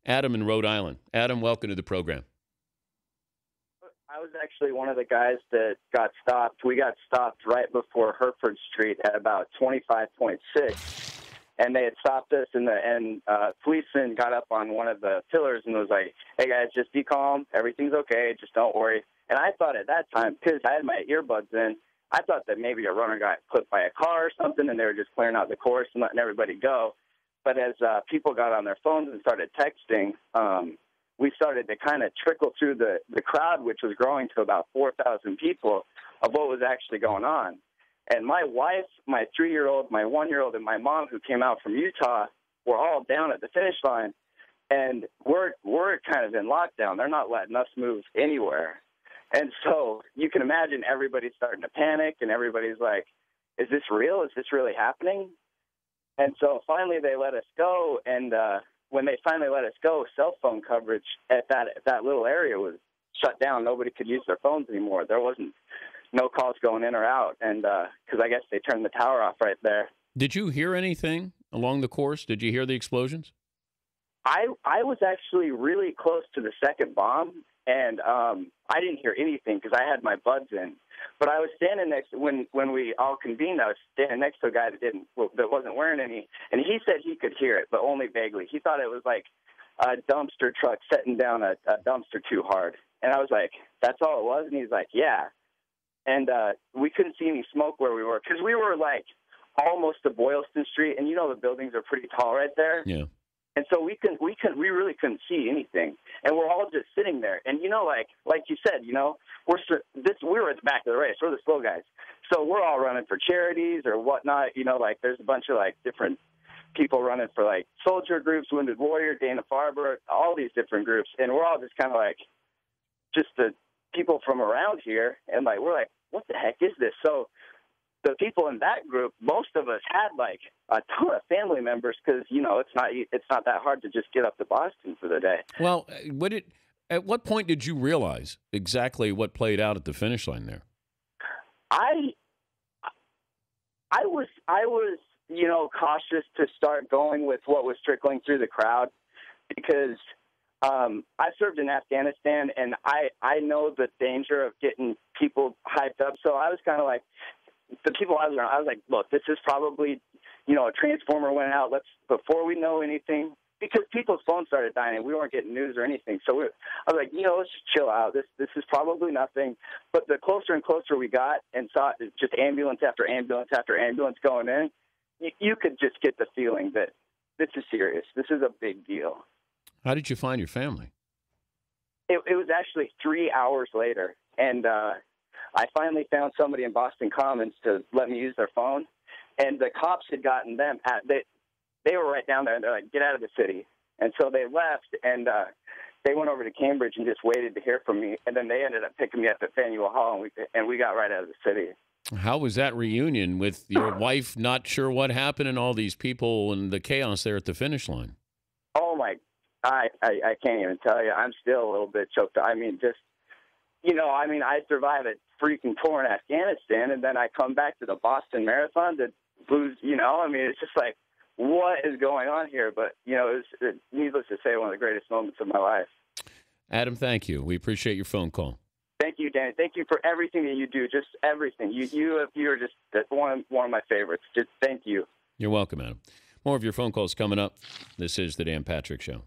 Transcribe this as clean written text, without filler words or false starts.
Adam in Rhode Island. Adam, welcome to the program. I was actually one of the guys that got stopped. We got stopped right before Hereford Street at about 25.6, and they had stopped us, and policeman got up on one of the pillars and was like, "Hey guys, just be calm. Everything's okay. Just don't worry." And I thought at that time, because I had my earbuds in, I thought that maybe a runner got clipped by a car or something, and they were just clearing out the course and letting everybody go. But as people got on their phones and started texting, we started to kind of trickle through the crowd, which was growing to about 4,000 people, of what was actually going on. And my wife, my 3-year-old, my 1-year-old, and my mom, who came out from Utah, were all down at the finish line. And we're kind of in lockdown. They're not letting us move anywhere. And so you can imagine everybody's starting to panic, and everybody's like, is this real? Is this really happening? And so finally they let us go, and when they finally let us go, cell phone coverage at that little area was shut down. Nobody could use their phones anymore. There wasn't no calls going in or out, and because I guess they turned the tower off right there. Did you hear anything along the course? Did you hear the explosions? I was actually really close to the second bomb, and I didn't hear anything because I had my buds in. But I was standing next when we all convened. I was standing next to a guy that wasn't wearing any, and he said he could hear it, but only vaguely. He thought it was like a dumpster truck setting down a dumpster too hard, and I was like, "That's all it was?" And he's like, "Yeah." And we couldn't see any smoke where we were because we were like almost to Boylston Street, and the buildings are pretty tall right there. Yeah. And so we really couldn't see anything, and we're all just sitting there. And like you said, we were at the back of the race. We're the slow guys, so we're all running for charities or whatnot. There's a bunch of different people running for soldier groups, Wounded Warrior, Dana Farber, all these different groups, and we're all just kind of just the people from around here, and we're like, what the heck is this? So the people in that group, most of us had a ton of family members because it's not that hard to just get up to Boston for the day. Well, at what point did you realize exactly what played out at the finish line there? I was cautious to start going with what was trickling through the crowd because I served in Afghanistan, and I know the danger of getting people hyped up. So I was kind of like, the people I was around, I was like, look, this is probably, a transformer went out. Before we know anything, because people's phones started dying and we weren't getting news or anything. So I was like, let's just chill out. This is probably nothing. But the closer and closer we got and saw just ambulance after ambulance after ambulance going in, you could just get the feeling that this is serious. This is a big deal. How did you find your family? It was actually 3 hours later, and I finally found somebody in Boston Commons to let me use their phone, and the cops had gotten them. They were right down there, and they're like, get out of the city. And so they left, and they went over to Cambridge and just waited to hear from me, and then they ended up picking me up at Faneuil Hall, and we got right out of the city. How was that reunion with your wife not sure what happened and all these people and the chaos there at the finish line? Oh, my, I can't even tell you. I'm still a little bit choked. I mean, I survived a freaking tour in Afghanistan, and then I come back to the Boston Marathon to lose, it's just like, what is going on here? But, it was, needless to say, one of the greatest moments of my life. Adam, thank you. We appreciate your phone call. Thank you, Danny. Thank you for everything that you do, just everything. You're just one of my favorites. Just thank you. You're welcome, Adam. More of your phone calls coming up. This is the Dan Patrick Show.